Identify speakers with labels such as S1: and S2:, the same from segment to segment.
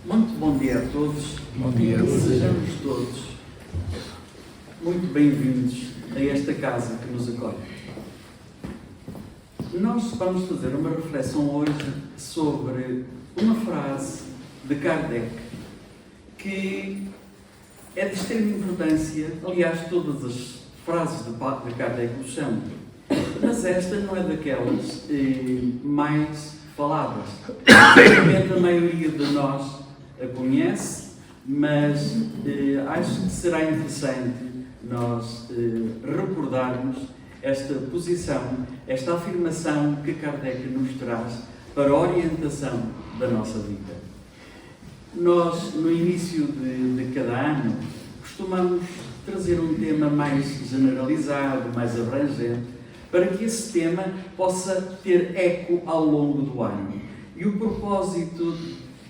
S1: Muito bom dia a todos.
S2: Bom dia.
S1: Sejamos todos muito bem-vindos a esta casa que nos acolhe. Nós vamos fazer uma reflexão hoje sobre uma frase de Kardec que é de extrema importância. Aliás, todas as frases de Kardec o são, mas esta não é daquelas mais faladas. Certamente a maioria de nós a conhece, mas acho que será interessante nós recordarmos esta posição, esta afirmação que Kardec nos traz para a orientação da nossa vida. Nós, no início de cada ano, costumamos trazer um tema mais generalizado, mais abrangente, para que esse tema possa ter eco ao longo do ano. E o propósito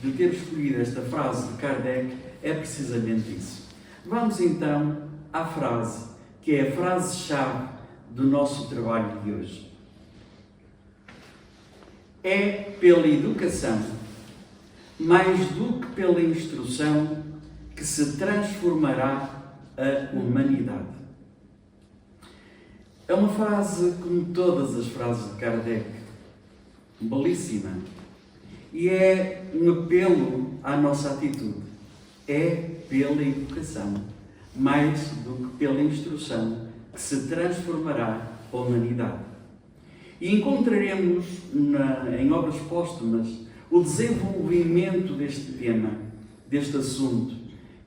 S1: de ter escolhido esta frase de Kardec é precisamente isso. Vamos então à frase, que é a frase-chave do nosso trabalho de hoje. É pela educação, mais do que pela instrução, que se transformará a humanidade. É uma frase, como todas as frases de Kardec, belíssima. E é um apelo à nossa atitude. É pela educação, mais do que pela instrução, que se transformará a humanidade. E encontraremos em obras póstumas o desenvolvimento deste tema, deste assunto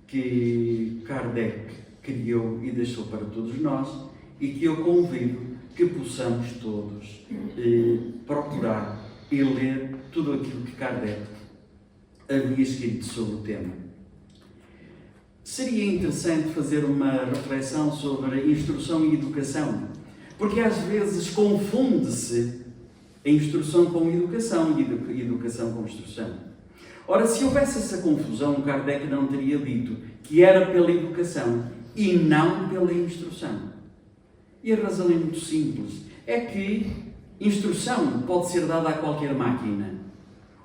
S1: que Kardec criou e deixou para todos nós e que eu convido que possamos todos procurar e ler tudo aquilo que Kardec havia escrito sobre o tema. Seria interessante fazer uma reflexão sobre a instrução e educação, porque às vezes confunde-se a instrução com educação e a educação com instrução. Ora, se houvesse essa confusão, Kardec não teria dito que era pela educação e não pela instrução. E a razão é muito simples. É que instrução pode ser dada a qualquer máquina.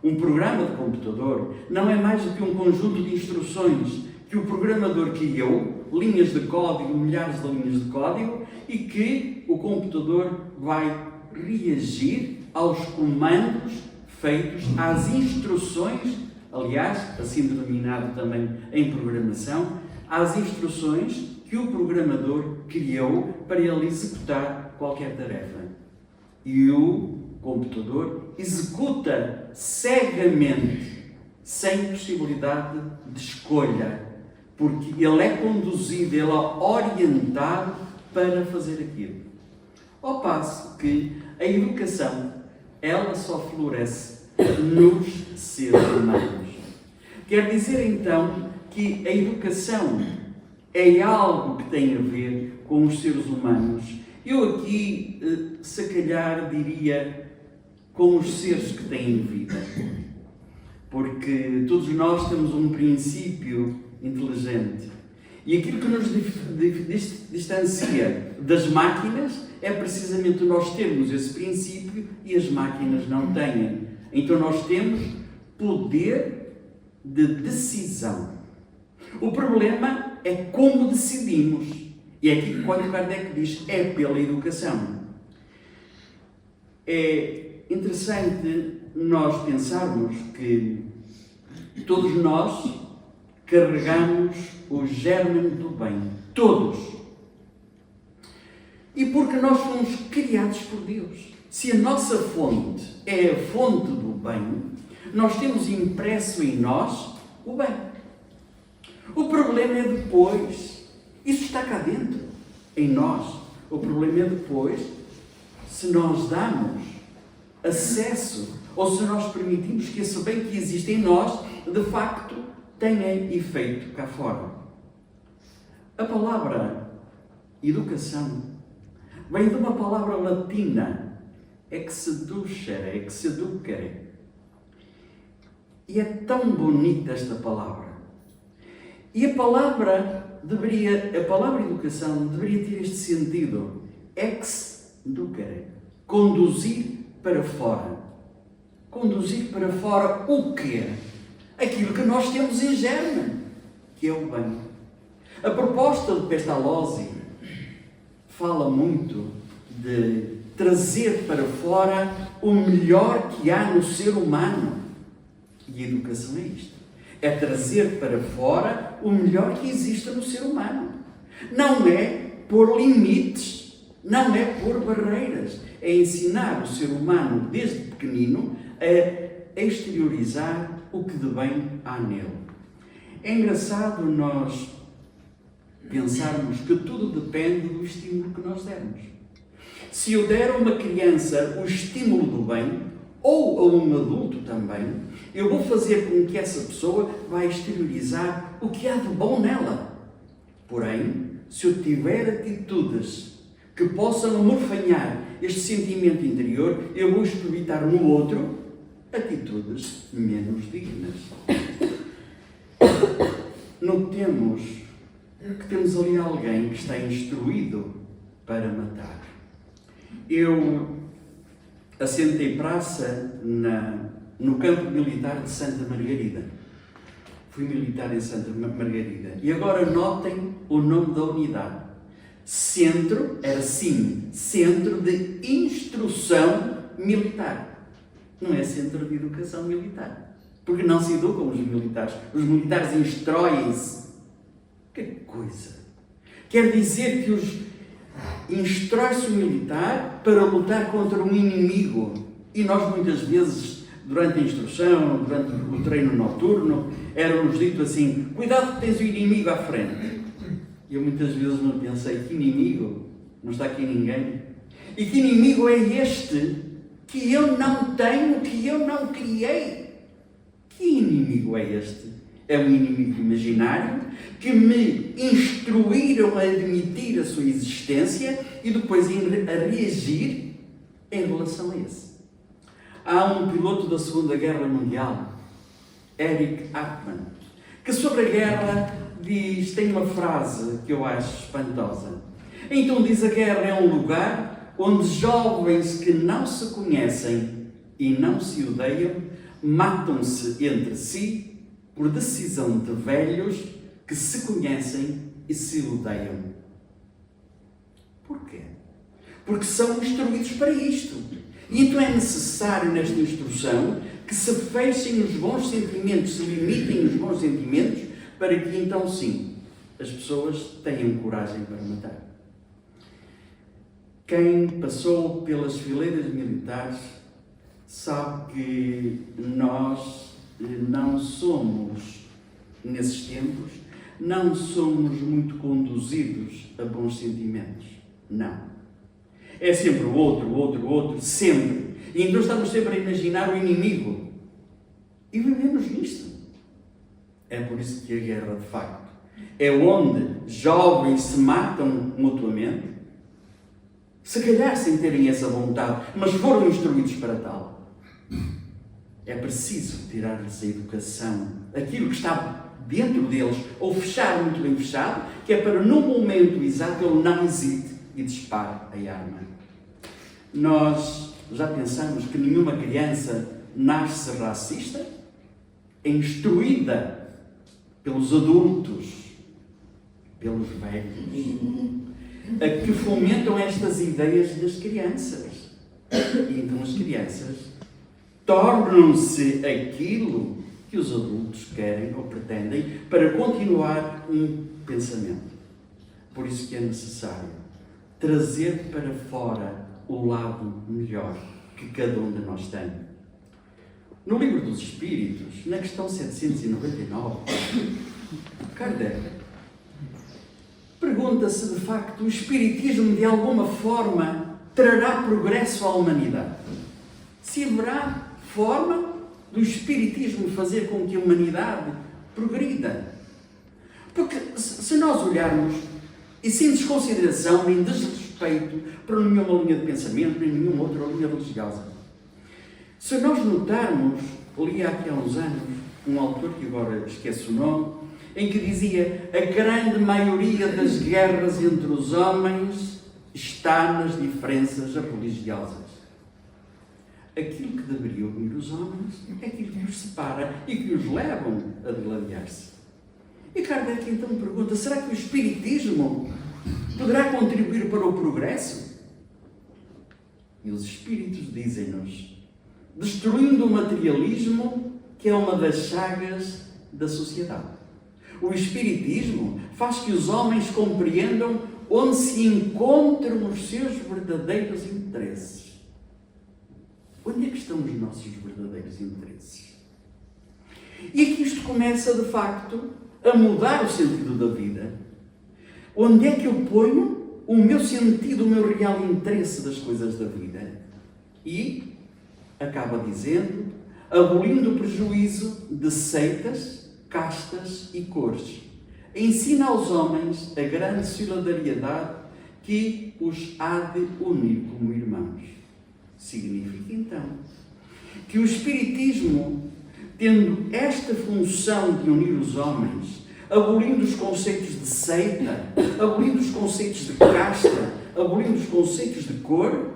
S1: Um programa de computador não é mais do que um conjunto de instruções que o programador criou, linhas de código, milhares de linhas de código, e que o computador vai reagir aos comandos feitos, às instruções, aliás, assim denominado também em programação, às instruções que o programador criou para ele executar qualquer tarefa. E o computador executa cegamente, sem possibilidade de escolha, porque ele é conduzido, ele é orientado para fazer aquilo. Ao passo que a educação, ela só floresce nos seres humanos. Quer dizer então que a educação é algo que tem a ver com os seres humanos. Eu aqui, se calhar, diria com os seres que têm vida. Porque todos nós temos um princípio inteligente. E aquilo que nos distancia das máquinas é precisamente nós termos esse princípio e as máquinas não têm. Então nós temos poder de decisão. O problema é como decidimos. E é aqui quando Kardec diz é pela educação. É interessante nós pensarmos que todos nós carregamos o germe do bem. Todos. E porque nós fomos criados por Deus. Se a nossa fonte é a fonte do bem, nós temos impresso em nós o bem. O problema é depois, isso está cá dentro, em nós. O problema é depois, se nós damos acesso, ou se nós permitimos que esse bem que existe em nós, de facto, tenha efeito cá fora. A palavra educação vem de uma palavra latina, exducere, exeducere. E é tão bonita esta palavra. E a palavra educação deveria ter este sentido. Exducere. Conduzir para fora. Conduzir para fora o quê? aquilo que nós temos em germe, que é o bem. A proposta de Pestalozzi fala muito de trazer para fora o melhor que há no ser humano. E a educação é isto. É trazer para fora o melhor que existe no ser humano. Não é pôr limites, não é pôr barreiras. É ensinar o ser humano, desde pequenino, a exteriorizar o que de bem há nele. É engraçado nós pensarmos que tudo depende do estímulo que nós dermos. Se eu der a uma criança o estímulo do bem, ou a um adulto também, eu vou fazer com que essa pessoa vá exteriorizar o que há de bom nela. Porém, se eu tiver atitudes que possam amorfanhar este sentimento interior, eu vou experimentar no outro atitudes menos dignas. Notemos que temos ali alguém que está instruído para matar. Eu assentei praça no campo militar de Santa Margarida. Fui militar em Santa Margarida. E agora notem o nome da unidade. Centro, era sim, Centro de Instrução Militar. Não é Centro de Educação Militar. Porque não se educam os militares. Os militares instroem-se. Que coisa! Quer dizer que instrói-se o militar para lutar contra um inimigo. E nós muitas vezes, durante a instrução, durante o treino noturno, era-nos dito assim: cuidado que tens o inimigo à frente. E eu muitas vezes não pensei: que inimigo? Não está aqui ninguém. E que inimigo é este que eu não tenho, que eu não criei? Que inimigo é este? É um inimigo imaginário que me instruíram a admitir a sua existência e depois a reagir em relação a esse. Há um piloto da Segunda Guerra Mundial, Erich Hartmann, que sobre a guerra tem uma frase que eu acho espantosa. Então diz: a guerra é um lugar onde jovens que não se conhecem e não se odeiam matam-se entre si por decisão de velhos que se conhecem e se odeiam. Porquê? Porque são instruídos para isto. E então é necessário nesta instrução que se fechem os bons sentimentos, se limitem os bons sentimentos, para que então sim, as pessoas tenham coragem para matar. Quem passou pelas fileiras militares sabe que nós não somos, nesses tempos, não somos muito conduzidos a bons sentimentos. Não. É sempre o outro, sempre. E então estamos sempre a imaginar o inimigo. E vivemos nisto. É por isso que a guerra, de facto, é onde jovens se matam mutuamente, se calhar sem terem essa vontade, mas foram instruídos para tal. É preciso tirar-lhes a educação, aquilo que está dentro deles, ou fechar muito bem fechado, que é para, no momento exato, ele não hesite e dispare a arma. Nós já pensamos que nenhuma criança nasce racista? É instruída pelos adultos, pelos velhos, a que fomentam estas ideias das crianças. E então as crianças tornam-se aquilo que os adultos querem ou pretendem para continuar um pensamento. Por isso que é necessário trazer para fora o lado melhor que cada um de nós tem. No Livro dos Espíritos, na questão 799, Kardec pergunta se de facto o Espiritismo de alguma forma trará progresso à humanidade. Se haverá forma do Espiritismo fazer com que a humanidade progrida. Porque se nós olharmos, e sem desconsideração nem desrespeito para nenhuma linha de pensamento, nem nenhuma outra linha religiosa, se nós notarmos, li aqui há uns anos um autor que agora esqueço o nome, em que dizia: a grande maioria das guerras entre os homens está nas diferenças religiosas. aquilo que deveria unir os homens é aquilo que os separa e que os levam a degladiar-se. E Kardec então pergunta, será que o Espiritismo poderá contribuir para o progresso? E os Espíritos dizem-nos, destruindo o materialismo, que é uma das chagas da sociedade. O Espiritismo faz que os homens compreendam onde se encontram os seus verdadeiros interesses. Onde é que estão os nossos verdadeiros interesses? E aqui isto começa, de facto, a mudar o sentido da vida. Onde é que eu ponho o meu sentido, o meu real interesse das coisas da vida? E acaba dizendo, abolindo o prejuízo de seitas, castas e cores. Ensina aos homens a grande solidariedade que os há de unir como irmãos. Significa, então, que o Espiritismo, tendo esta função de unir os homens, abolindo os conceitos de seita, abolindo os conceitos de casta, abolindo os conceitos de cor,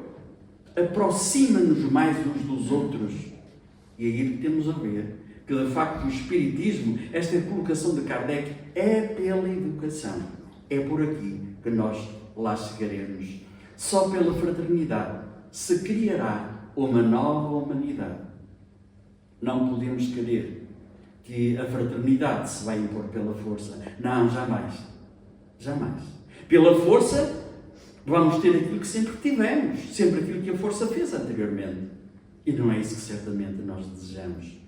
S1: aproxima-nos mais uns dos outros. E aí temos a ver que, de facto, o Espiritismo, esta colocação de Kardec, é pela educação. É por aqui que nós lá chegaremos. Só pela fraternidade se criará uma nova humanidade. Não podemos querer que a fraternidade se vai impor pela força. Não, jamais. Jamais. Pela força, vamos ter aquilo que sempre tivemos, sempre aquilo que a força fez anteriormente. E não é isso que certamente nós desejamos.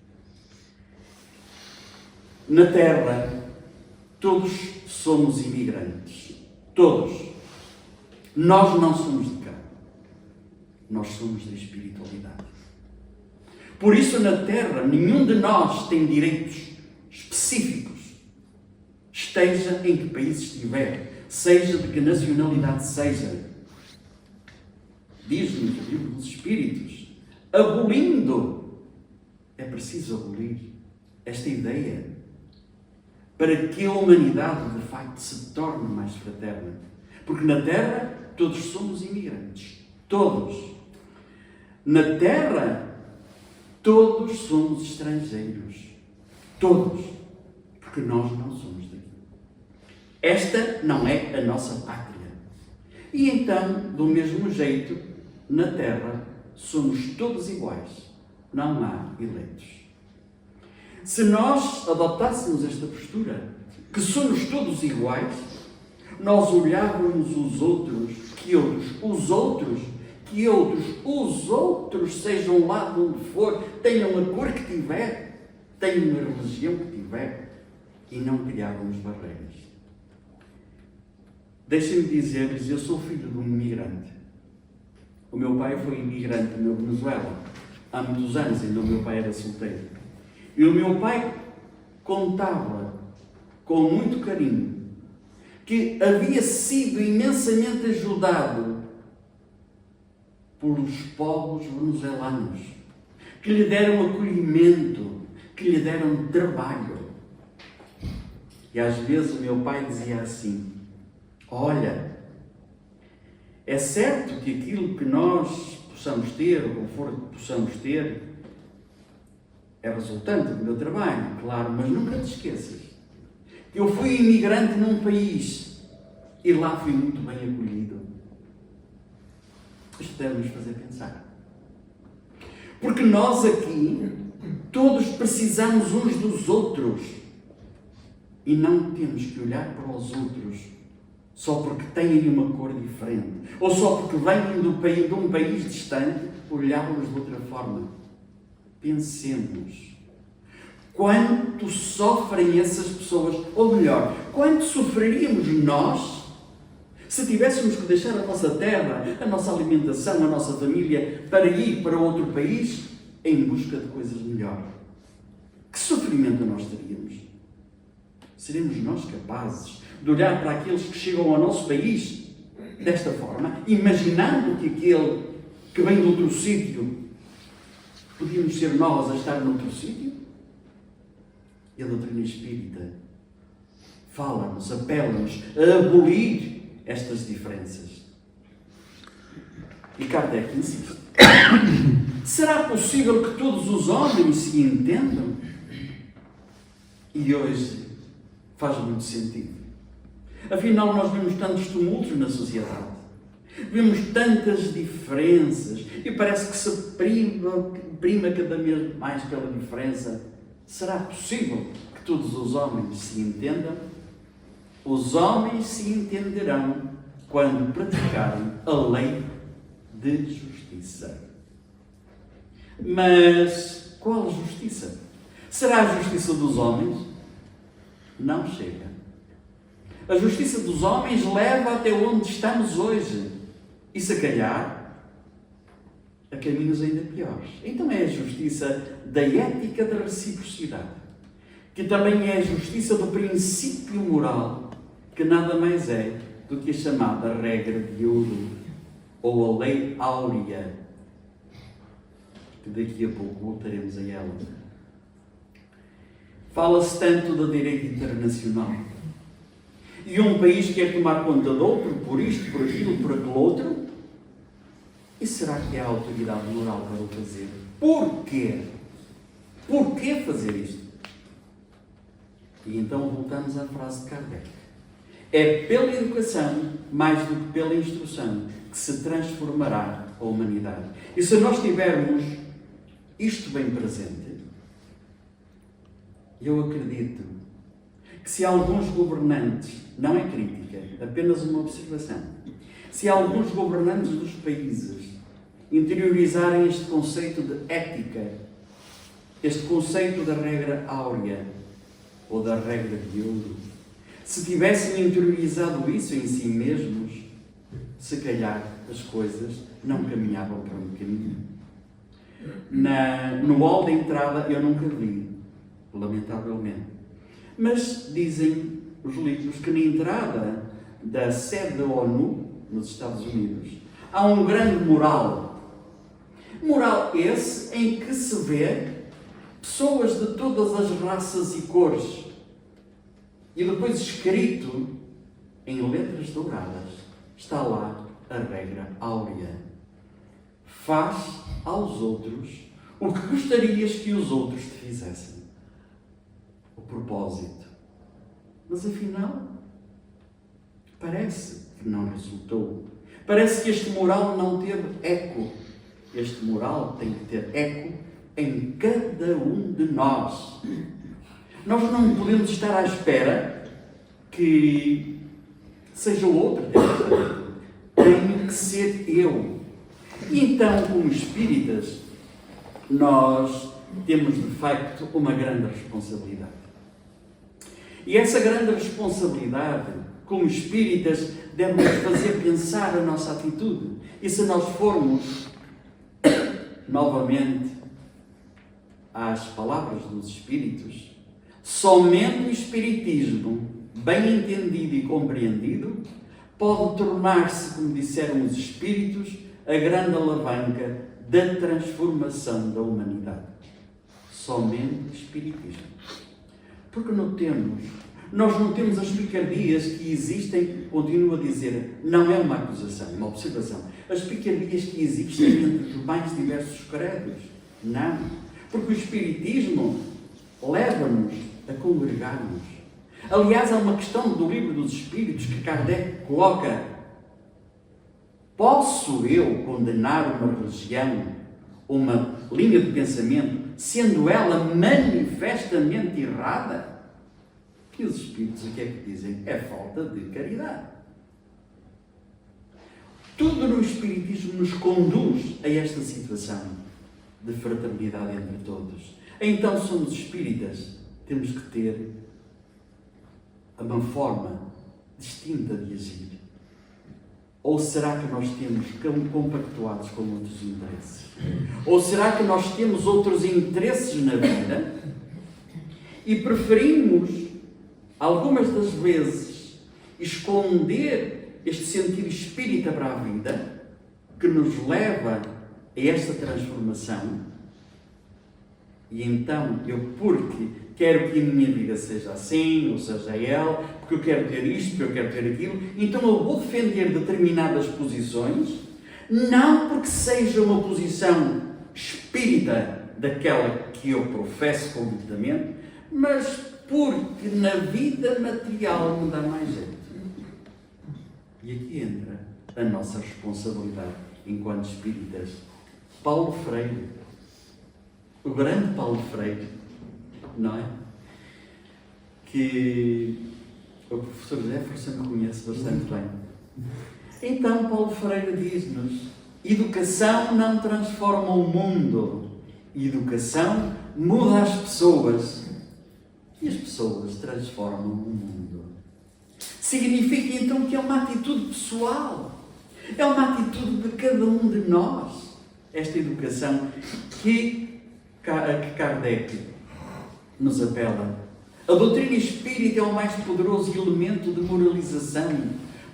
S1: Na Terra, todos somos imigrantes. Todos. Nós não somos de cá. Nós somos da espiritualidade. Por isso, na Terra, nenhum de nós tem direitos específicos. Esteja em que país estiver, seja de que nacionalidade seja. Diz-nos o livro dos Espíritos, abolindo, é preciso abolir esta ideia para que a humanidade, de facto, se torne mais fraterna. Porque na Terra, todos somos imigrantes. Todos. Na Terra, todos somos estrangeiros. Todos. Porque nós não somos daqui. Esta não é a nossa pátria. E então, do mesmo jeito, na Terra, somos todos iguais. Não há eleitos. Se nós adotássemos esta postura, que somos todos iguais, nós olhávamos os outros, que outros, sejam lá de onde for, tenham a cor que tiver, tenham a religião que tiver, e não criávamos barreiras. Deixem-me dizer-lhes, eu sou filho de um imigrante. O meu pai foi imigrante na Venezuela, há muitos anos, ainda o meu pai era solteiro. E o meu pai contava, com muito carinho, que havia sido imensamente ajudado pelos povos venezuelanos, que lhe deram acolhimento, que lhe deram trabalho. E às vezes o meu pai dizia assim, olha, é certo que aquilo que nós possamos ter, o conforto que possamos ter, é resultante do meu trabalho, claro, mas nunca te esqueças que eu fui imigrante num país e lá fui muito bem acolhido. Isto deve nos fazer pensar. Porque nós aqui, todos precisamos uns dos outros e não temos que olhar para os outros só porque têm uma cor diferente ou só porque vêm de um país distante, olhá-los de outra forma. Pensemos, quanto sofrem essas pessoas, ou melhor, quanto sofreríamos nós se tivéssemos que deixar a nossa terra, a nossa alimentação, a nossa família, para ir para outro país em busca de coisas melhores. Que sofrimento nós teríamos? Seremos nós capazes de olhar para aqueles que chegam ao nosso país desta forma, imaginando que aquele que vem de outro sítio podíamos ser nós a estar noutro sítio? E a doutrina espírita fala-nos, apela-nos a abolir estas diferenças. E Kardec insiste. Será possível que todos os homens se entendam? E hoje faz muito sentido. Afinal, nós vemos tantos tumultos na sociedade. Vemos tantas diferenças e parece que se prima cada vez mais pela diferença. Será possível que todos os homens se entendam? Os homens se entenderão quando praticarem a lei de justiça. Mas qual justiça? Será a justiça dos homens? Não chega. A justiça dos homens leva até onde estamos hoje. E se calhar, a caminhos ainda piores. Então é a justiça da ética da reciprocidade, que também é a justiça do princípio moral, que nada mais é do que a chamada regra de ouro, ou a lei áurea, que daqui a pouco voltaremos a ela. Fala-se tanto do direito internacional. E um país quer tomar conta de outro, por isto, por aquilo, por aquele outro. E será que há autoridade moral para o fazer? Porquê? Porquê fazer isto? E então voltamos à frase de Kardec. É pela educação, mais do que pela instrução, que se transformará a humanidade. E se nós tivermos isto bem presente, eu acredito que se alguns governantes, não é crítica, apenas uma observação, se alguns governantes dos países interiorizarem este conceito de ética, este conceito da regra áurea, ou da regra de ouro, se tivessem interiorizado isso em si mesmos, se calhar as coisas não caminhavam para um caminho. No hall de entrada eu nunca vi, lamentavelmente. Mas dizem os livros que na entrada da sede da ONU, nos Estados Unidos, há um grande mural. Mural esse em que se vê pessoas de todas as raças e cores. E depois escrito em letras douradas, está lá a regra áurea. Faz aos outros o que gostarias que os outros te fizessem. O propósito. Mas afinal, parece que não resultou. Parece que este moral não teve eco. Este moral tem que ter eco em cada um de nós. Nós não podemos estar à espera que seja o outro. Tenho que ser eu. E então, como espíritas, nós temos de facto uma grande responsabilidade. E essa grande responsabilidade, como espíritas, deve-nos fazer pensar a nossa atitude. E se nós formos novamente às palavras dos espíritos, somente o espiritismo, bem entendido e compreendido, pode tornar-se, como disseram os espíritos, a grande alavanca da transformação da humanidade. Somente o espiritismo. Porque nós não temos as picardias que existem, continuo a dizer, não é uma acusação, é uma observação. As picardias que existem entre os mais diversos credos. Não. Porque o espiritismo leva-nos a congregar-nos. Aliás, há uma questão do Livro dos Espíritos que Kardec coloca: posso eu condenar uma religião, uma linha de pensamento, sendo ela manifestamente errada? E os Espíritos o que é que dizem? É falta de caridade. Tudo no Espiritismo nos conduz a esta situação de fraternidade entre todos. Então somos espíritas, temos que ter uma forma distinta de agir. Ou será que nós temos compactuados com outros interesses? Ou será que nós temos outros interesses na vida e preferimos, algumas das vezes, esconder este sentido espírita para a vida, que nos leva a esta transformação? E então, porque quero que a minha vida seja assim, ou seja ela, porque eu quero ter isto, porque eu quero ter aquilo, então eu vou defender determinadas posições, não porque seja uma posição espírita daquela que eu professo convictamente, mas porque na vida material me dá mais jeito. E aqui entra a nossa responsabilidade enquanto espíritas. Paulo Freire, o grande Paulo Freire, não é? Que o professor Jefferson conhece bastante bem. Então, Paulo Freire diz-nos: educação não transforma o mundo, educação muda as pessoas. E as pessoas transformam o mundo. Significa então que é uma atitude pessoal, é uma atitude de cada um de nós. Esta educação que Kardec nos apela. A doutrina espírita é o mais poderoso elemento de moralização,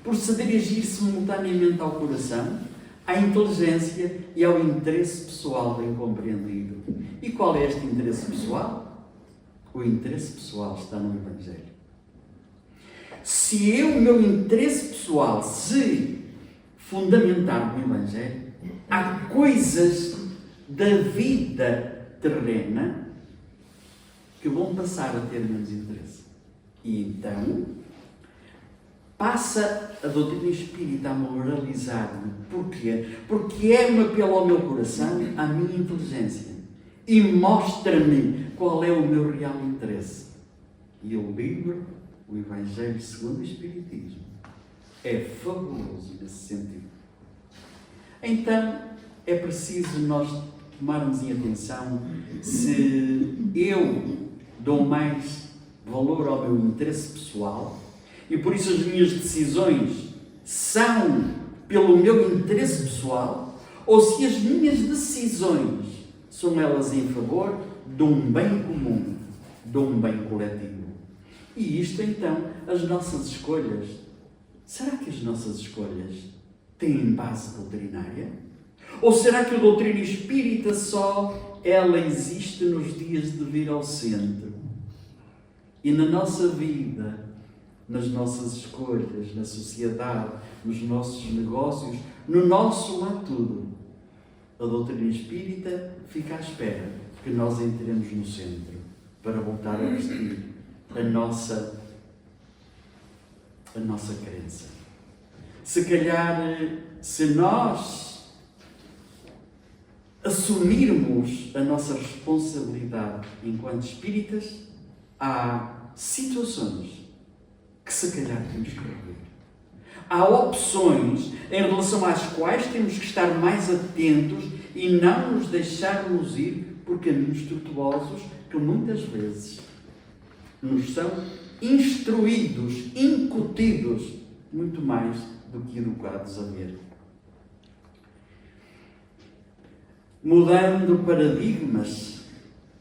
S1: por saber agir simultaneamente ao coração, à inteligência e ao interesse pessoal bem compreendido. E qual é este interesse pessoal? O interesse pessoal está no Evangelho. Se o meu interesse pessoal se fundamentar no Evangelho, há coisas da vida terrena que vão passar a ter menos interesse. E então, passa a doutrina espírita a moralizar-me. Porquê? Porque é um apelo ao meu coração, à minha inteligência. E mostra-me qual é o meu real interesse. E eu livro o Evangelho segundo o Espiritismo. É fabuloso nesse sentido. Então, é preciso nós tomarmos em atenção se eu dou mais valor ao meu interesse pessoal e por isso as minhas decisões são pelo meu interesse pessoal, ou se as minhas decisões são elas em favor de um bem comum, de um bem coletivo. E isto então, as nossas escolhas, será que as nossas escolhas têm base doutrinária? Ou será que a doutrina espírita só ela existe nos dias de vir ao centro? E na nossa vida, nas nossas escolhas, na sociedade, nos nossos negócios, no nosso lá tudo, a doutrina espírita fica à espera que nós entremos no centro para voltar a vestir a nossa crença. Se calhar, se nós assumirmos a nossa responsabilidade enquanto espíritas, há situações que se calhar temos que rever. Há opções em relação às quais temos que estar mais atentos e não nos deixarmos ir por caminhos tortuosos que muitas vezes nos são instruídos, incutidos, muito mais do que educados a ver. Mudando paradigmas,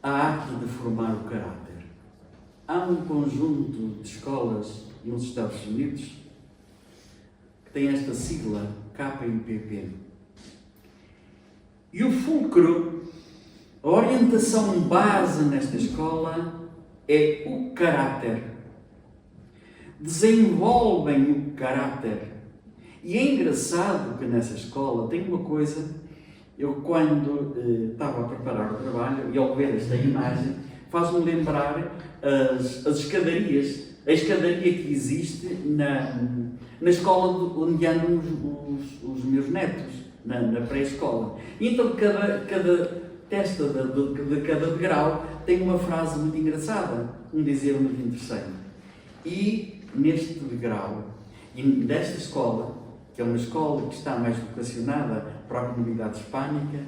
S1: a arte de formar o caráter. Há um conjunto de escolas nos Estados Unidos que tem esta sigla, KIPP. E o fulcro, a orientação base nesta escola é o caráter. Desenvolvem o caráter. E é engraçado que nessa escola tem uma coisa, eu quando estava a preparar o trabalho e ao ver esta imagem, faz-me lembrar as escadarias, a escadaria que existe na escola onde andam os meus netos, na pré-escola. Então cada testa de cada degrau tem uma frase muito engraçada, um dizer muito interessante. E neste degrau, e desta escola, que é uma escola que está mais vocacionada para a comunidade hispânica,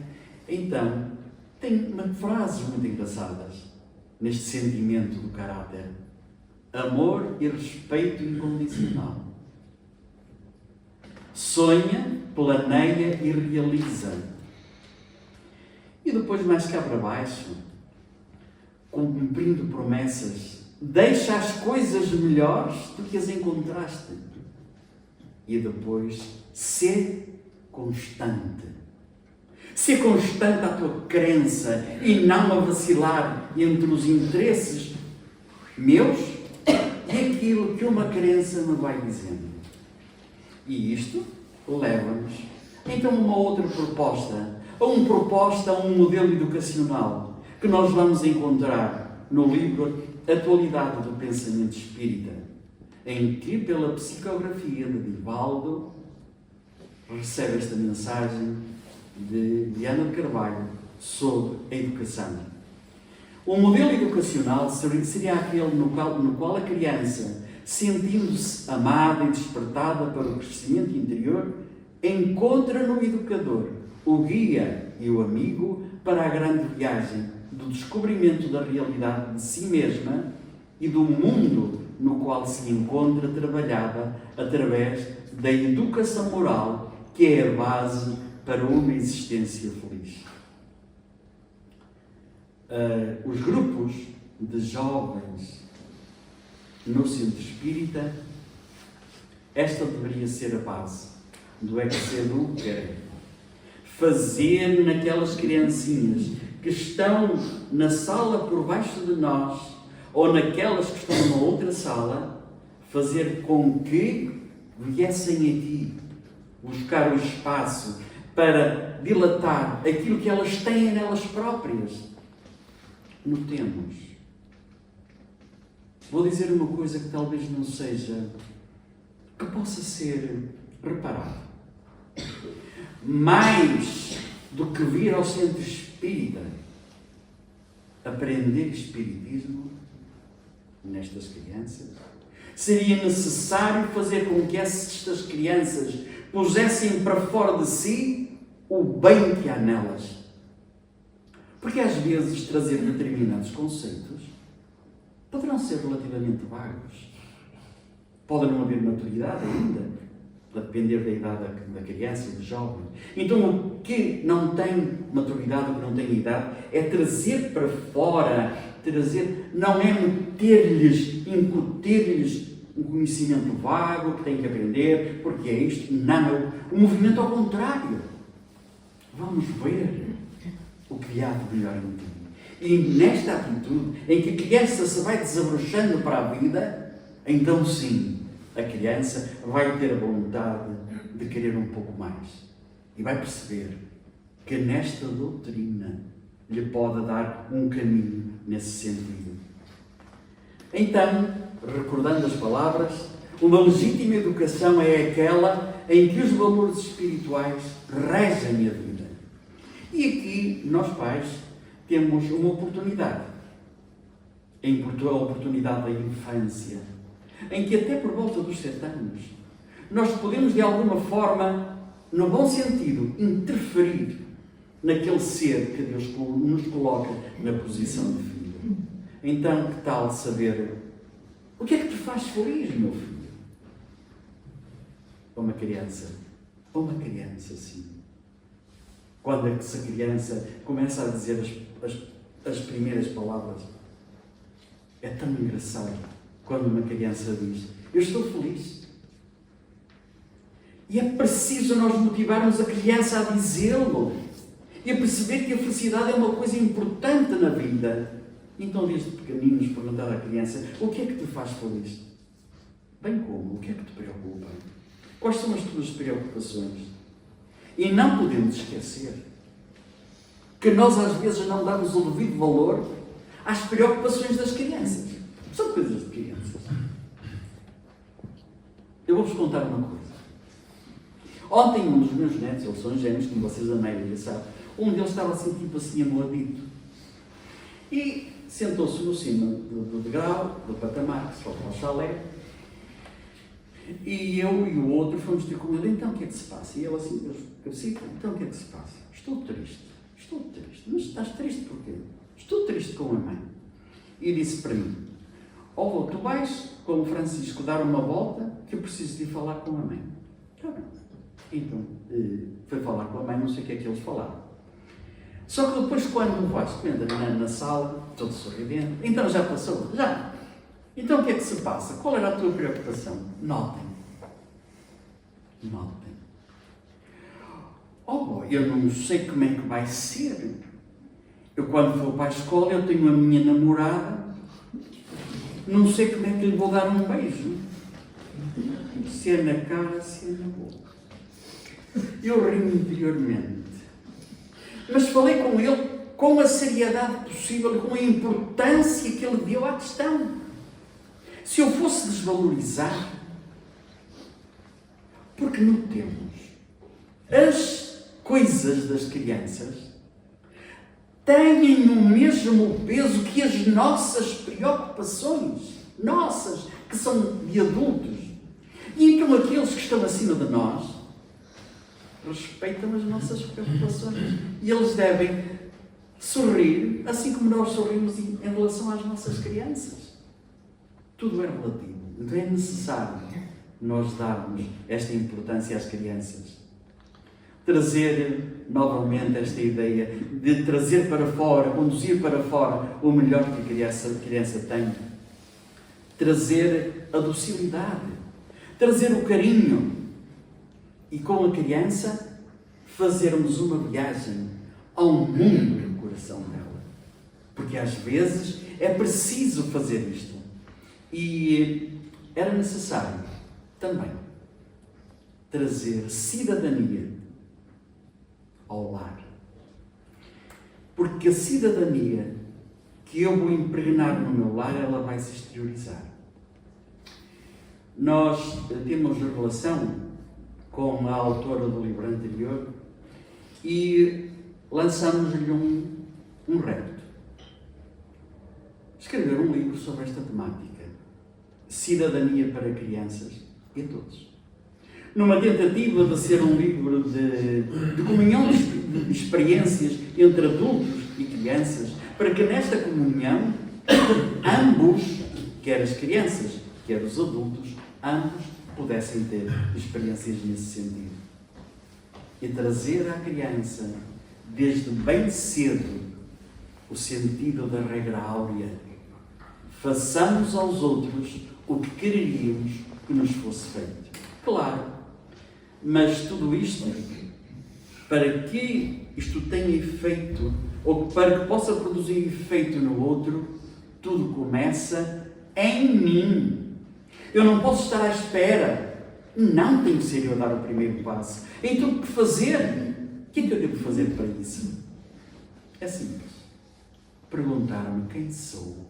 S1: então tem frases muito engraçadas neste sentimento do caráter. Amor e respeito incondicional. Sonha, planeia e realiza. E depois, mais cá para baixo, cumprindo promessas, deixa as coisas melhores do que as encontraste. E depois, ser constante. Ser constante à tua crença e não a vacilar entre os interesses meus e aquilo que uma crença me vai dizendo. E isto leva-nos Então uma outra proposta, um modelo educacional que nós vamos encontrar no livro Atualidade do Pensamento Espírita, em que, pela psicografia de Divaldo, recebe esta mensagem de Diana de Carvalho sobre a educação. O modelo educacional seria aquele no qual a criança, sentindo-se amada e despertada para o crescimento interior, encontra no educador o guia e o amigo para a grande viagem do descobrimento da realidade de si mesma e do mundo no qual se encontra trabalhada através da educação moral, que é a base para uma existência feliz. Os grupos de jovens no centro espírita, esta deveria ser a base do Educar. Fazer naquelas criancinhas que estão na sala por baixo de nós, ou naquelas que estão numa outra sala, fazer com que viessem aqui buscar o espaço para dilatar aquilo que elas têm nelas próprias. Notemos. Vou dizer uma coisa que talvez não seja, que possa ser reparado. Mais do que vir ao centro espírita aprender espiritismo nestas crianças, seria necessário fazer com que estas crianças pusessem para fora de si o bem que há nelas. Porque às vezes trazer determinados conceitos poderão ser relativamente vagos. Pode não haver maturidade ainda, a depender da idade da criança e do jovem. Então, o que não tem maturidade, o que não tem idade, é trazer para fora, não é incutir-lhes um conhecimento vago que têm que aprender, porque é isto. Não, o movimento ao contrário. Vamos ver o que há de melhor em ti. E nesta atitude, em que a criança se vai desabrochando para a vida, então sim, a criança vai ter a vontade de querer um pouco mais. E vai perceber que nesta doutrina lhe pode dar um caminho nesse sentido. Então, recordando as palavras, uma legítima educação é aquela em que os valores espirituais regem a vida. E aqui, nós pais, temos uma oportunidade. A oportunidade da infância, em que até por volta dos 7 anos, nós podemos de alguma forma, no bom sentido, interferir naquele ser que Deus nos coloca na posição de filho. Então, que tal saber o que é que te faz feliz, meu filho? Uma criança, sim. Quando é que essa criança começa a dizer as primeiras palavras, é tão engraçado quando uma criança diz: eu estou feliz. E é preciso nós motivarmos a criança a dizê-lo e a perceber que a felicidade é uma coisa importante na vida. Então, desde pequeninos, perguntar à criança: o que é que te faz feliz? Bem como? O que é que te preocupa? Quais são as tuas preocupações? E não podemos esquecer que nós às vezes não damos o devido valor às preocupações das crianças. São coisas de crianças. Eu vou-vos contar uma coisa. Ontem um dos meus netos, eles são gêmeos, como vocês a maioria sabem, um deles estava assim, tipo assim, amoadito. E sentou-se no cima do degrau, do patamar, que se volta ao chalé, e eu e o outro fomos ter com ele: então o que é que se passa? E ele assim, cabecita: então o que é que se passa? Estou triste. Mas estás triste porquê? Estou triste com a mãe. E disse para mim: ó vô, tu vais com o Francisco dar uma volta que eu preciso de ir falar com a mãe. Está bem. Então, foi falar com a mãe, não sei o que é que eles falaram. Só que depois, quando o Vasco entra na sala, todo sorridente: então já passou? Já. Então o que é que se passa? Qual era a tua preocupação? Notem. Oh boy, eu não sei como é que vai ser. Eu quando for para a escola, eu tenho a minha namorada, não sei como é que lhe vou dar um beijo. Se é na cara, se é na boca. Eu ri interiormente. Mas falei com ele com a seriedade possível e com a importância que ele deu à questão. Se eu fosse desvalorizar, porque notemos, as coisas das crianças têm o mesmo peso que as nossas preocupações, nossas, que são de adultos. E então aqueles que estão acima de nós respeitam as nossas preocupações. E eles devem sorrir, assim como nós sorrimos em relação às nossas crianças. Tudo é relativo. Então é necessário nós darmos esta importância às crianças. Trazer novamente esta ideia de trazer para fora, conduzir para fora o melhor que a criança tem. Trazer a docilidade, trazer o carinho e com a criança fazermos uma viagem ao mundo do coração dela. Porque às vezes é preciso fazer isto. E era necessário também trazer cidadania ao lar. Porque a cidadania que eu vou impregnar no meu lar, ela vai se exteriorizar. Nós temos relação com a autora do livro anterior e lançamos-lhe um repto. Escrever um livro sobre esta temática. Cidadania para crianças e todos. Numa tentativa de ser um livro de comunhão de experiências entre adultos e crianças, para que nesta comunhão ambos, quer as crianças, quer os adultos, ambos pudessem ter experiências nesse sentido. E trazer à criança, desde bem cedo, o sentido da regra áurea. Façamos aos outros o que quereríamos que nos fosse feito. Claro, mas tudo isto, para que isto tenha efeito, ou para que possa produzir efeito no outro, tudo começa em mim. Eu não posso estar à espera. Não tenho que ser eu a dar o primeiro passo. Então, o que fazer? O que é que eu devo fazer para isso? É simples. Perguntar-me quem sou.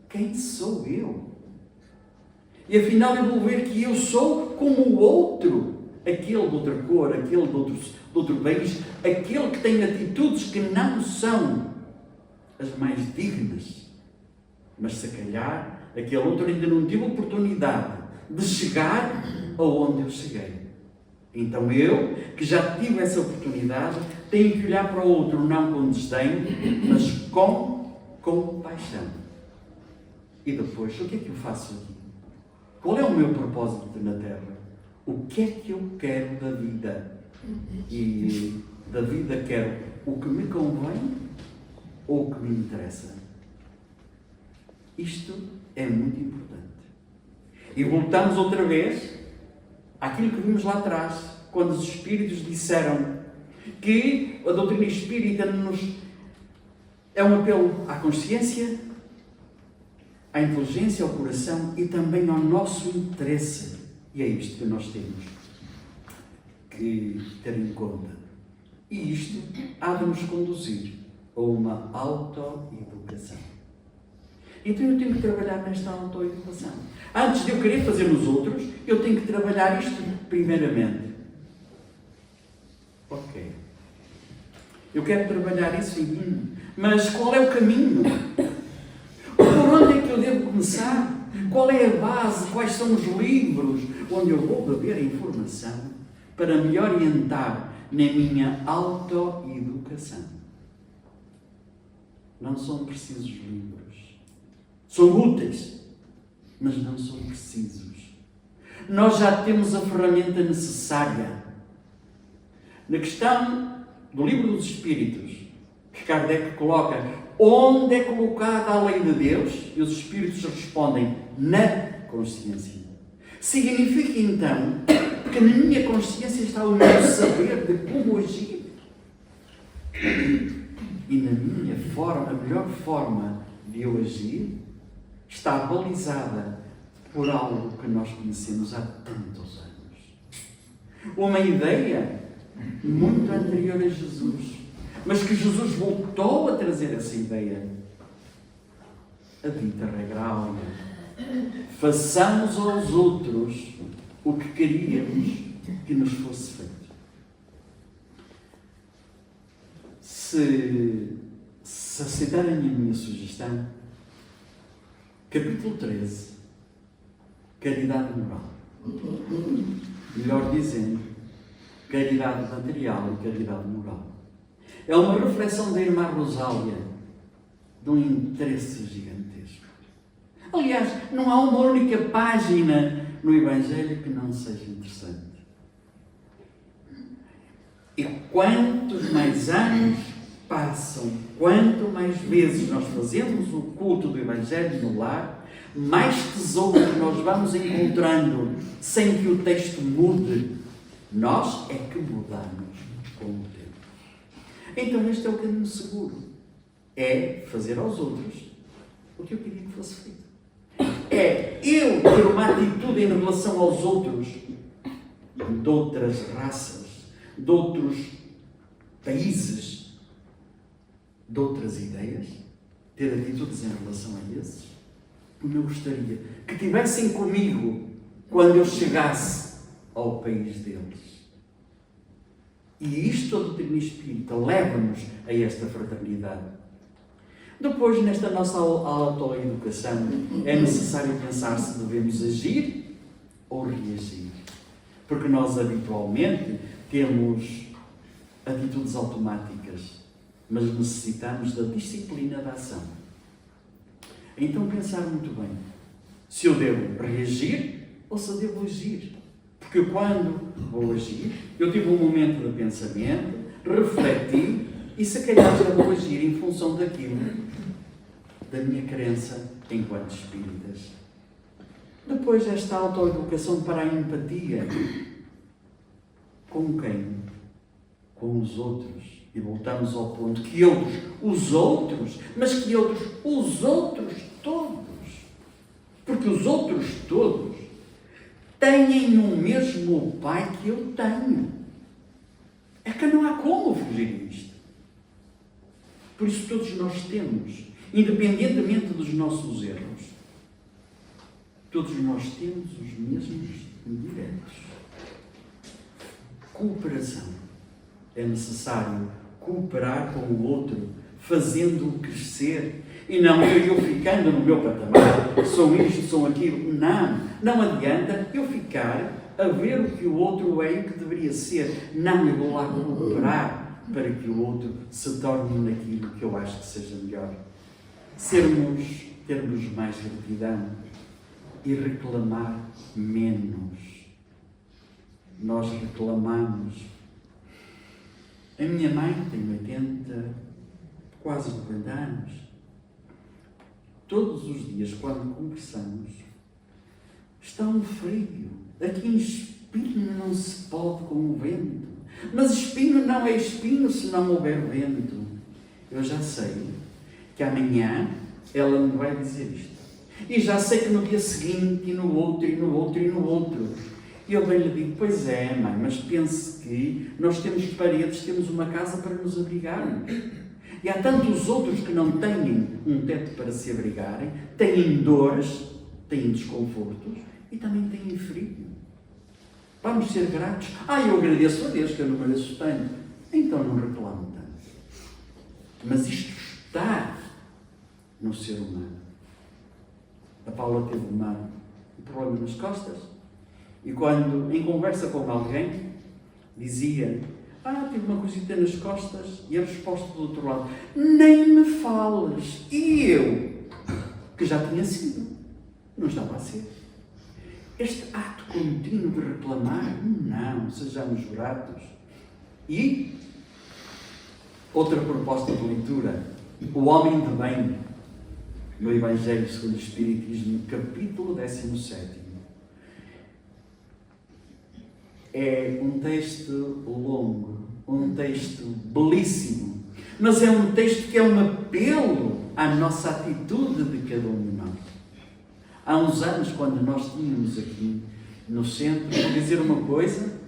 S1: Quem sou eu? E afinal eu vou ver que eu sou como o outro. Aquele de outra cor, aquele de outro país, aquele que tem atitudes que não são as mais dignas. Mas se calhar, aquele outro ainda não teve oportunidade de chegar aonde eu cheguei. Então eu, que já tive essa oportunidade, tenho que olhar para o outro não com desdém, mas com compaixão. E depois, o que é que eu faço aqui? Qual é o meu propósito na Terra? O que é que eu quero da vida? E da vida quero o que me convém ou o que me interessa? Isto é muito importante. E voltamos outra vez àquilo que vimos lá atrás, quando os Espíritos disseram que a doutrina espírita é um apelo à consciência, à inteligência, ao coração e também ao nosso interesse. E é isto que nós temos que ter em conta. E isto há de nos conduzir a uma autoeducação. Então eu tenho que trabalhar nesta autoeducação. Antes de eu querer fazer nos outros, eu tenho que trabalhar isto primeiramente. Ok. Eu quero trabalhar isso em mim. Mas qual é o caminho? Por onde é que eu devo começar? Qual é a base? Quais são os livros onde eu vou beber a informação para me orientar na minha autoeducação? Não são precisos livros. São úteis, mas não são precisos. Nós já temos a ferramenta necessária. Na questão do Livro dos Espíritos, que Kardec coloca onde é colocada a lei de Deus, e os Espíritos respondem na consciência. Significa então que na minha consciência está o meu saber de como agir. E na minha forma, a melhor forma de eu agir está balizada por algo que nós conhecemos há tantos anos. Uma ideia muito anterior a Jesus, mas que Jesus voltou a trazer essa ideia. A dita regra áurea. Façamos aos outros o que queríamos que nos fosse feito. Se aceitarem a minha sugestão, capítulo 13, caridade moral. Melhor dizendo, caridade material e caridade moral. É uma reflexão da irmã Rosália de um interesse gigantesco. Aliás, não há uma única página no Evangelho que não seja interessante. E quantos mais anos passam, quanto mais vezes nós fazemos o culto do Evangelho no lar, mais tesouros nós vamos encontrando sem que o texto mude. Nós é que mudamos com o tempo. Então este é o caminho seguro. É fazer aos outros o que eu queria que fosse feito. É eu ter uma atitude em relação aos outros de outras raças, de outros países, de outras ideias, ter atitudes em relação a esses, como eu gostaria que tivessem comigo quando eu chegasse ao país deles. E isto, a doutrina espírita, leva-nos a esta fraternidade. Depois, nesta nossa autoeducação, é necessário pensar se devemos agir ou reagir. Porque nós, habitualmente, temos atitudes automáticas, mas necessitamos da disciplina da ação. Então, pensar muito bem se eu devo reagir ou se eu devo agir. Porque quando vou agir, eu tive um momento de pensamento, refleti e se calhar já vou agir em função daquilo, da minha crença enquanto espíritas. Depois, esta autoeducação para a empatia. Com quem? Com os outros. E voltamos ao ponto que outros, os outros, mas que outros, os outros todos. Porque os outros todos têm o mesmo Pai que eu tenho. É que não há como fugir disto. Por isso todos nós temos, independentemente dos nossos erros, todos nós temos os mesmos direitos. Cooperação. É necessário cooperar com o outro, fazendo-o crescer, e não eu ficando no meu patamar, sou isto, sou aquilo. Não adianta eu ficar a ver o que o outro é e o que deveria ser. Não, eu vou lá cooperar para que o outro se torne naquilo que eu acho que seja melhor. Termos mais gratidão e reclamar menos. Nós reclamamos. A minha mãe tem 80, quase 90 anos. Todos os dias, quando conversamos, está um frio. Aqui em Espinho não se pode com o vento. Mas Espinho não é Espinho se não houver vento. Eu já sei que amanhã ela me vai dizer isto. E já sei que no dia seguinte, e no outro, e no outro, e no outro. E eu bem lhe digo, pois é, mãe, mas pense que nós temos paredes, temos uma casa para nos abrigarmos. E há tantos outros que não têm um teto para se abrigarem, têm dores, têm desconfortos e também têm frio. Vamos ser gratos. Eu agradeço a Deus que eu não mereço tanto. Então não reclamo tanto. Mas isto está no ser humano. A Paula teve um problema nas costas e quando, em conversa com alguém, dizia: tive uma cosita nas costas, e a resposta do outro lado: nem me fales. E eu, que já tinha sido, não estava a ser. Este ato contínuo de reclamar, não, sejamos gratos. E outra proposta de leitura: o homem de bem, no Evangelho segundo o Espiritismo, capítulo 17. É um texto longo, um texto belíssimo, mas é um texto que é um apelo à nossa atitude de cada um de nós. Há uns anos, quando nós tínhamos aqui no centro, vou dizer uma coisa,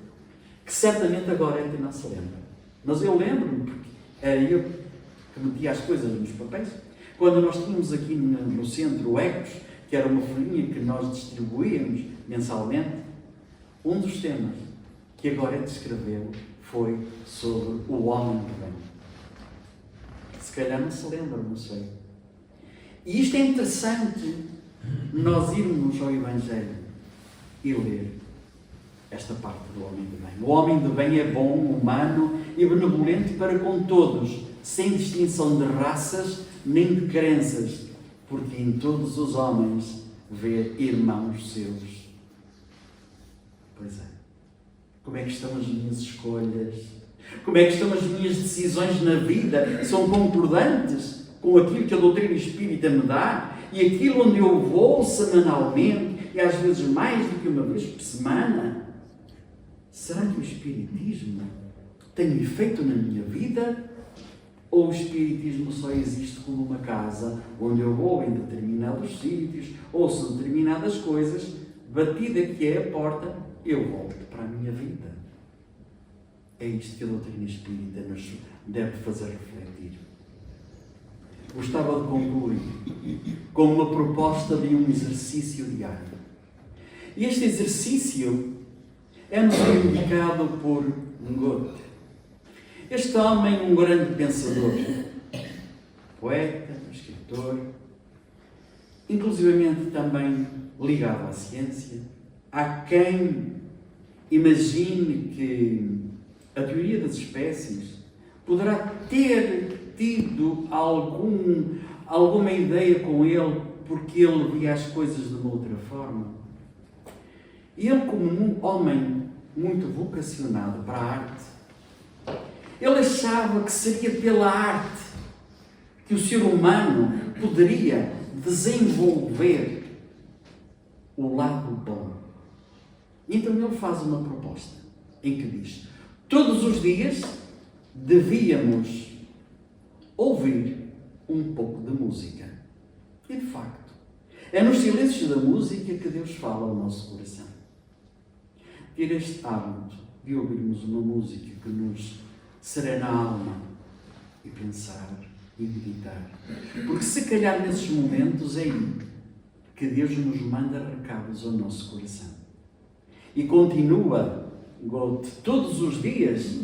S1: que certamente agora ele não se lembra. Mas eu lembro-me, porque era eu que metia as coisas nos papéis. Quando nós tínhamos aqui no centro o Ecos, que era uma folhinha que nós distribuíamos mensalmente, um dos temas que agora descreveu foi sobre o homem que vem. Se calhar não se lembra, não sei. E isto é interessante, nós irmos ao Evangelho e ler esta parte do homem de bem. O homem de bem é bom, humano e benevolente para com todos, sem distinção de raças nem de crenças, porque em todos os homens vê irmãos seus. Pois é. Como é que estão as minhas escolhas? Como é que estão as minhas decisões na vida? São concordantes com aquilo que a doutrina espírita me dá e aquilo onde eu vou semanalmente e às vezes mais do que uma vez por semana? Será que o Espiritismo tem efeito na minha vida? Ou o Espiritismo só existe como uma casa onde eu vou em determinados sítios, ouço determinadas coisas, batida que é a porta, eu volto para a minha vida? É isto que a doutrina espírita nos deve fazer refletir. Gostava de concluir com uma proposta de um exercício diário. E este exercício é-nos indicado por Goethe. Este homem, um grande pensador, poeta, escritor, inclusivamente também ligado à ciência. Há quem imagine que a teoria das espécies poderá ter tido alguma ideia com ele porque ele via as coisas de uma outra forma. E ele, como um homem muito vocacionado para a arte, ele achava que seria pela arte que o ser humano poderia desenvolver o lado bom. Então ele faz uma proposta em que diz: todos os dias devíamos ouvir um pouco de música. E de facto, é nos silêncios da música que Deus fala ao nosso coração. Ter este hábito de ouvirmos uma música que nos serena a alma e pensar e meditar. Porque se calhar nesses momentos é aí que Deus nos manda recados ao nosso coração. E continua, Goethe, todos os dias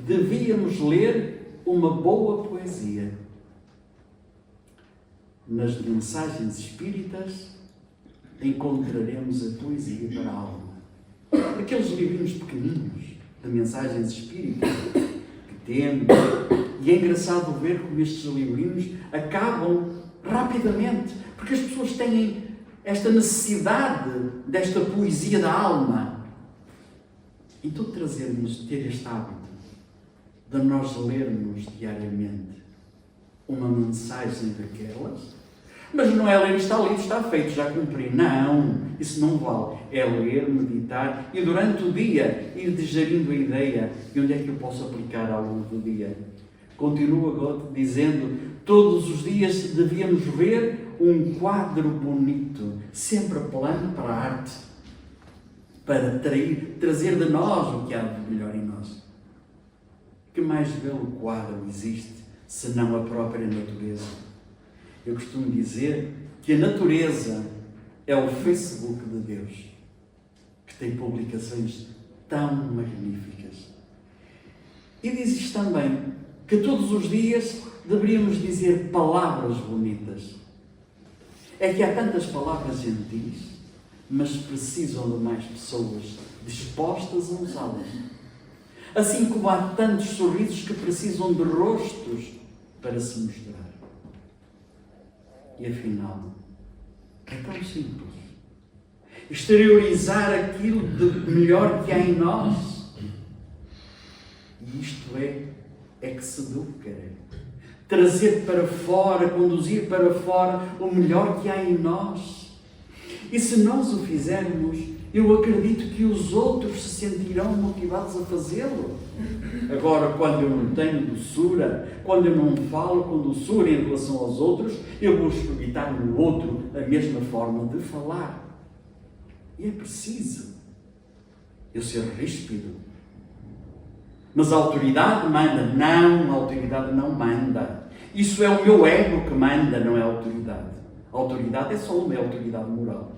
S1: devíamos ler uma boa poesia. Nas mensagens espíritas encontraremos a poesia para a alma. Aqueles livrinhos pequeninos de mensagens espíritas que temos. E é engraçado ver como estes livrinhos acabam rapidamente, porque as pessoas têm esta necessidade desta poesia da alma. Então ter este hábito de nós lermos diariamente uma mensagem daquelas, mas não é ler está lido, está feito, já cumpri. Não, isso não vale. É ler, meditar e durante o dia ir digerindo a ideia e onde é que eu posso aplicar ao longo do dia. Continua Goethe dizendo: todos os dias devíamos ver um quadro bonito, sempre apelando para a arte, para trazer de nós o que há de melhor em nós. Que mais belo quadro existe senão a própria natureza? Eu costumo dizer que a natureza é o Facebook de Deus, que tem publicações tão magníficas. E diz também que todos os dias deveríamos dizer palavras bonitas. É que há tantas palavras gentis, mas precisam de mais pessoas dispostas a usá-las. Assim como há tantos sorrisos que precisam de rostos para se mostrar. E afinal, é tão simples. Exteriorizar aquilo de melhor que há em nós. E isto é que seduz, trazer para fora, conduzir para fora o melhor que há em nós. E se nós o fizermos, eu acredito que os outros se sentirão motivados a fazê-lo. Agora, quando eu não tenho doçura, quando eu não falo com doçura em relação aos outros, eu vou experimentar no outro a mesma forma de falar. E é preciso eu ser ríspido Mas a autoridade manda. Não, a autoridade não manda. Isso é o meu ego que manda, não é a autoridade. A autoridade é só uma, é a autoridade moral.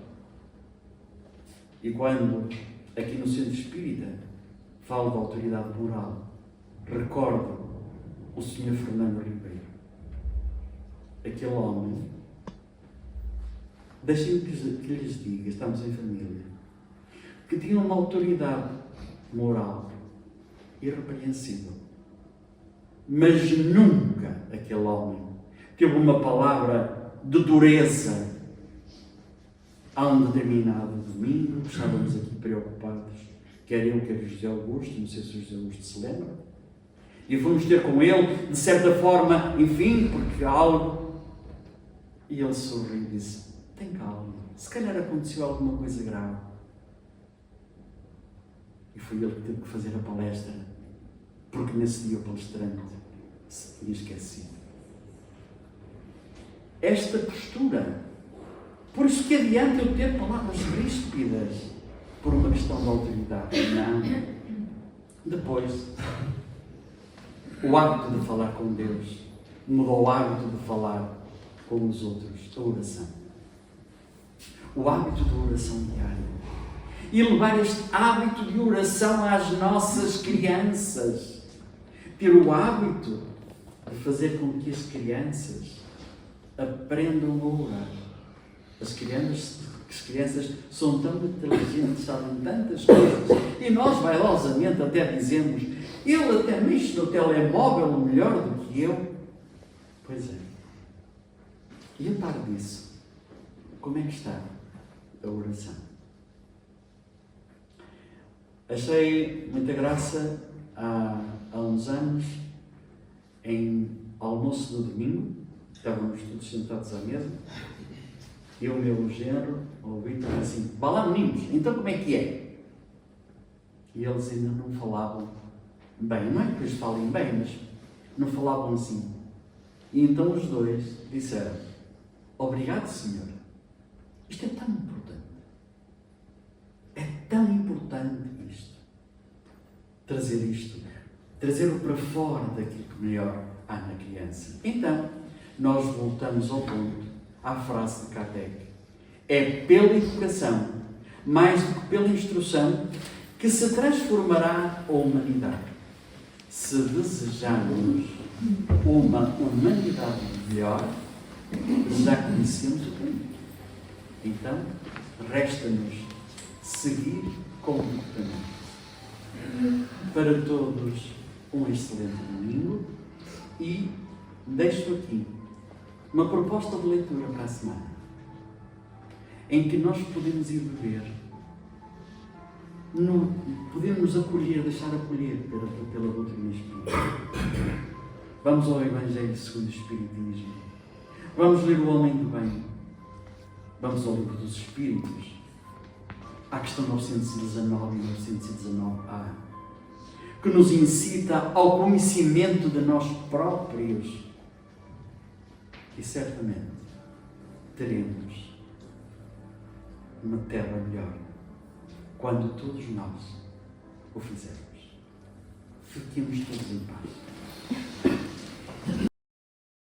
S1: E quando, aqui no Centro Espírita, falo da autoridade moral, recordo o Sr. Fernando Ribeiro. Aquele homem, deixem-me que lhes diga, estamos em família, que tinha uma autoridade moral irrepreensível. Mas nunca aquele homem teve uma palavra de dureza. Há um determinado domingo, estávamos aqui preocupados, quer eu, quer o José Augusto, não sei se o José Augusto se lembra, e fomos ter com ele, de certa forma, enfim, porque algo, e ele sorriu e disse: tem calma, se calhar aconteceu alguma coisa grave. E foi ele que teve que fazer a palestra, porque nesse dia o palestrante se tinha esquecido. Esta postura. Por isso que adianta eu ter palavras ríspidas por uma questão de autoridade. Não. Depois, o hábito de falar com Deus mudou o hábito de falar com os outros, a oração. O hábito de oração diária. E levar este hábito de oração às nossas crianças. Ter o hábito de fazer com que as crianças aprendam a orar. As crianças são tão inteligentes, sabem tantas coisas. E nós, vaidosamente, até dizemos: ele até mexe no telemóvel melhor do que eu. Pois é. E a par disso, como é que está a oração? Achei muita graça há uns anos, em almoço no domingo, estávamos todos sentados à mesa, e o meu genro, o Vitor, assim: vá lá, meninos, então como é que é? E eles ainda não falavam bem, não é que eles falem bem, mas não falavam assim. E então os dois disseram: obrigado, Senhor. Isto é tão importante. É tão importante isto. Trazer-o para fora daquilo que melhor há na criança. Então, nós voltamos ao ponto, à frase de Kardec. É pela educação, mais do que pela instrução, que se transformará a humanidade. Se desejamos uma humanidade melhor, já conhecemos o caminho. Então, resta-nos seguir comportamento. Para todos, um excelente domingo, e deixo aqui uma proposta de leitura para a semana, em que nós podemos ir beber, podemos acolher, deixar acolher pela doutrina espírita. Vamos ao Evangelho segundo o Espiritismo. Vamos ler o Homem do Bem. Vamos ao Livro dos Espíritos, à questão 919 e 919A, que nos incita ao conhecimento de nós próprios. E certamente teremos uma terra melhor quando todos nós o fizermos. Fiquemos todos em paz.